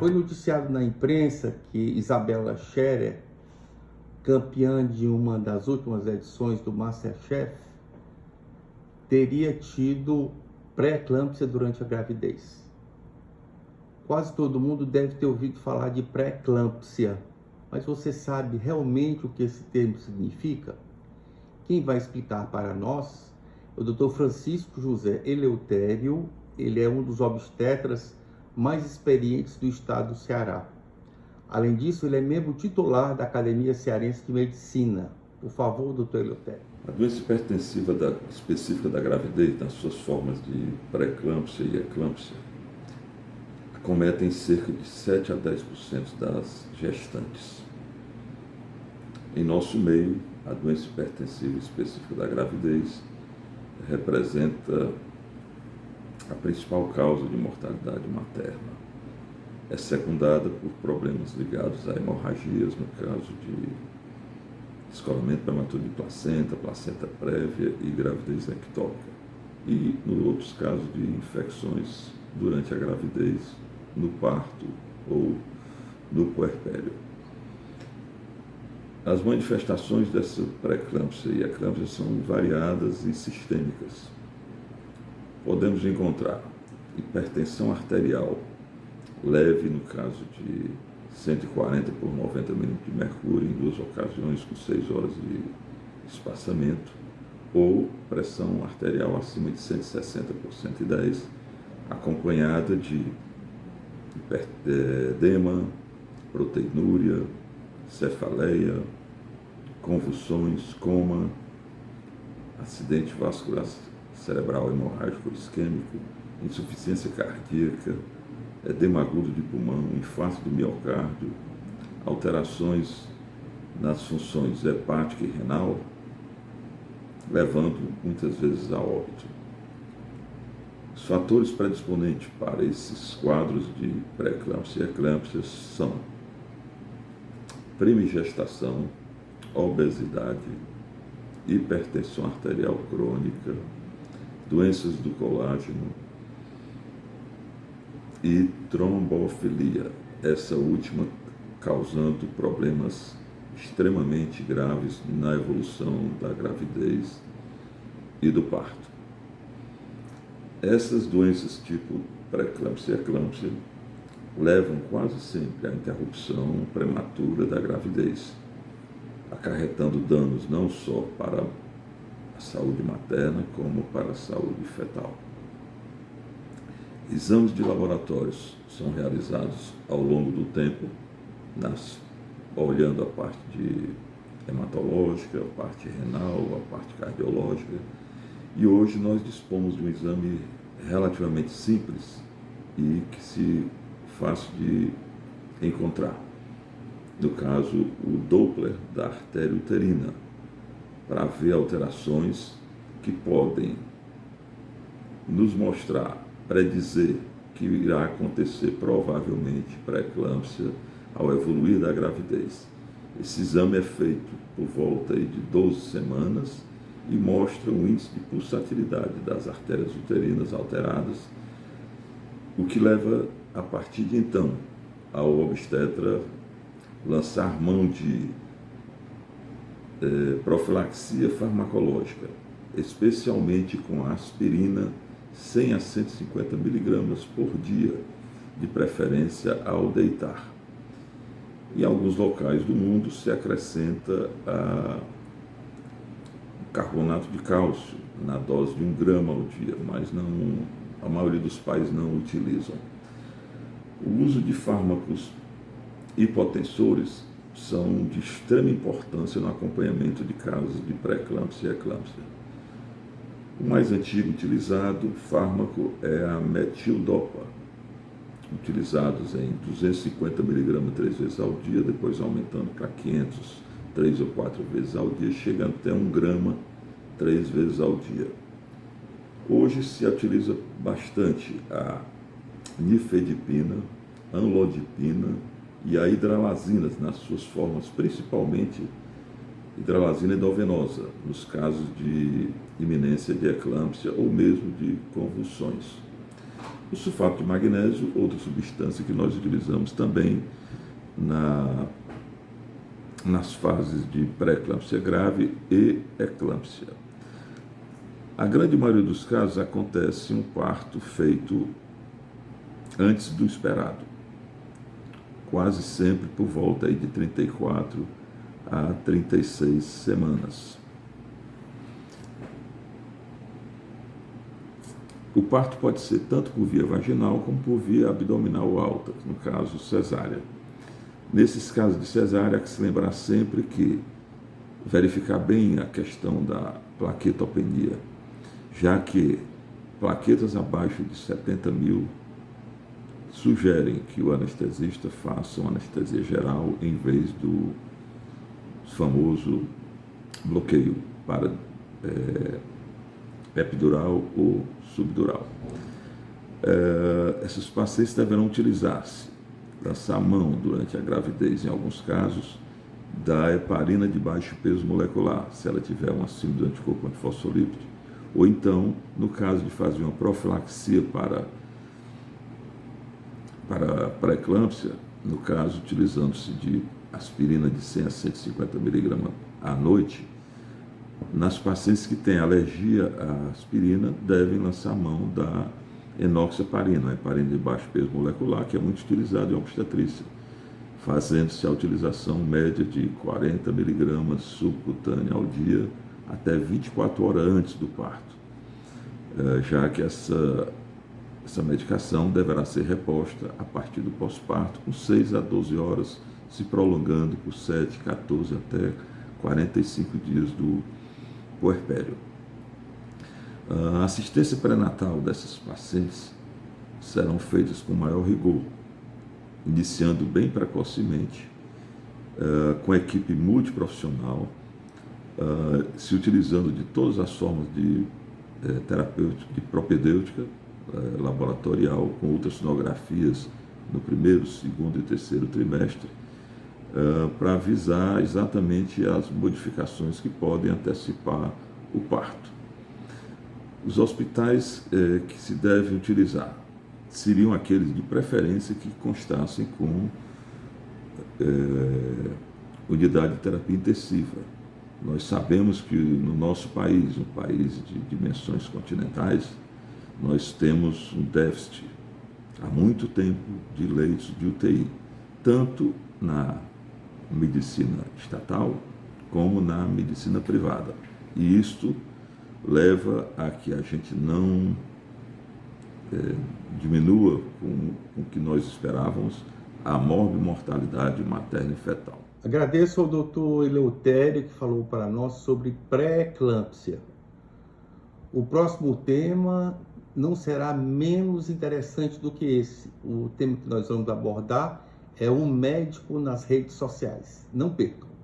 Foi noticiado na imprensa que Isabella Scherer, campeã de uma das últimas edições do MasterChef, teria tido pré-eclâmpsia durante a gravidez. Quase todo mundo deve ter ouvido falar de pré-eclâmpsia, mas você sabe realmente o que esse termo significa? Quem vai explicar para nós é o Dr. Francisco José Eleutério. Ele é um dos obstetras mais experientes do estado do Ceará. Além disso, ele é membro titular da Academia Cearense de Medicina. Por favor, doutor Eleutério. A doença hipertensiva específica da gravidez, nas suas formas de pré-eclâmpsia e eclâmpsia, acometem cerca de 7 a 10% das gestantes. Em nosso meio, a doença hipertensiva específica da gravidez representa a principal causa de mortalidade materna. É secundada por problemas ligados a hemorragias, no caso de descolamento prematuro de placenta, placenta prévia e gravidez ectópica. E, nos outros casos, de infecções durante a gravidez, no parto ou no puerpério. As manifestações dessa pré-eclâmpsia e eclâmpsia são variadas e sistêmicas. Podemos encontrar hipertensão arterial leve, no caso de 140 por 90 milímetros de mercúrio, em 2 ocasiões com 6 horas de espaçamento, ou pressão arterial acima de 160 por 110, acompanhada de edema, proteinúria, cefaleia, convulsões, coma, acidente vascular cerebral hemorrágico isquêmico, insuficiência cardíaca, edema agudo de pulmão, infarto do miocárdio, alterações nas funções hepática e renal, levando muitas vezes a óbito. Os fatores predisponentes para esses quadros de pré-eclâmpsia e eclâmpsia são primigestação, obesidade, hipertensão arterial crônica, doenças do colágeno e trombofilia, essa última causando problemas extremamente graves na evolução da gravidez e do parto. Essas doenças tipo pré-eclâmpsia e eclâmpsia levam quase sempre à interrupção prematura da gravidez, acarretando danos não só para a saúde materna, como para a saúde fetal. Exames de laboratórios são realizados ao longo do tempo, olhando a parte de hematológica, a parte renal, a parte cardiológica, e hoje nós dispomos de um exame relativamente simples e que se fácil de encontrar. No caso, o Doppler da artéria uterina, para ver alterações que podem nos mostrar, predizer que irá acontecer provavelmente pré-eclâmpsia ao evoluir da gravidez. Esse exame é feito por volta de 12 semanas e mostra um índice de pulsatilidade das artérias uterinas alteradas, o que leva, a partir de então, ao obstetra lançar mão de profilaxia farmacológica, especialmente com aspirina 100 a 150 miligramas por dia, de preferência ao deitar. Em alguns locais do mundo se acrescenta carbonato de cálcio na dose de 1 grama ao dia, mas a maioria dos pais não utilizam. O uso de fármacos hipotensores são de extrema importância no acompanhamento de casos de pré-eclâmpsia e eclâmpsia. O mais antigo utilizado fármaco é a metildopa, utilizados em 250 mg 3 vezes ao dia, depois aumentando para 500, 3 ou 4 vezes ao dia, chegando até 1 grama 3 vezes ao dia. Hoje se utiliza bastante a nifedipina, amlodipina e a hidralazina nas suas formas, principalmente hidralazina endovenosa, nos casos de iminência de eclâmpsia ou mesmo de convulsões. O sulfato de magnésio, outra substância que nós utilizamos também nas fases de pré-eclâmpsia grave e eclâmpsia. A grande maioria dos casos acontece um parto feito antes do esperado, quase sempre por volta aí de 34 a 36 semanas. O parto pode ser tanto por via vaginal como por via abdominal alta, no caso cesárea. Nesses casos de cesárea, há que se lembrar sempre que verificar bem a questão da plaquetopenia, já que plaquetas abaixo de 70 mil sugerem que o anestesista faça uma anestesia geral em vez do famoso bloqueio para epidural ou subdural. Esses pacientes deverão utilizar-se, lançar a mão durante a gravidez, em alguns casos, da heparina de baixo peso molecular, se ela tiver um acima do anticorpo antifosfolípido, ou então, no caso de fazer uma profilaxia para eclâmpsia, no caso, utilizando-se de aspirina de 100 a 150 mg à noite, nas pacientes que têm alergia à aspirina, devem lançar a mão da enoxaparina, a heparina de baixo peso molecular, que é muito utilizada em obstetrícia, fazendo-se a utilização média de 40 mg subcutânea ao dia até 24 horas antes do parto, já que essa medicação deverá ser reposta a partir do pós-parto, com 6 a 12 horas, se prolongando por 7, 14 até 45 dias do puerpério. A assistência pré-natal dessas pacientes serão feitas com maior rigor, iniciando bem precocemente, com equipe multiprofissional, se utilizando de todas as formas de terapêutica, de propedêutica laboratorial, com ultrassinografias no primeiro, segundo e terceiro trimestre, para avisar exatamente as modificações que podem antecipar o parto. Os hospitais que se devem utilizar seriam aqueles de preferência que constassem com unidade de terapia intensiva. Nós sabemos que no nosso país, um país de dimensões continentais, nós temos um déficit há muito tempo de leitos de UTI, tanto na medicina estatal como na medicina privada. E isto leva a que a gente não diminua com o que nós esperávamos a morbimortalidade materna e fetal. Agradeço ao Dr. Eleutério que falou para nós sobre pré-eclâmpsia. O próximo tema não será menos interessante do que esse. O tema que nós vamos abordar é um médico nas redes sociais. Não percam!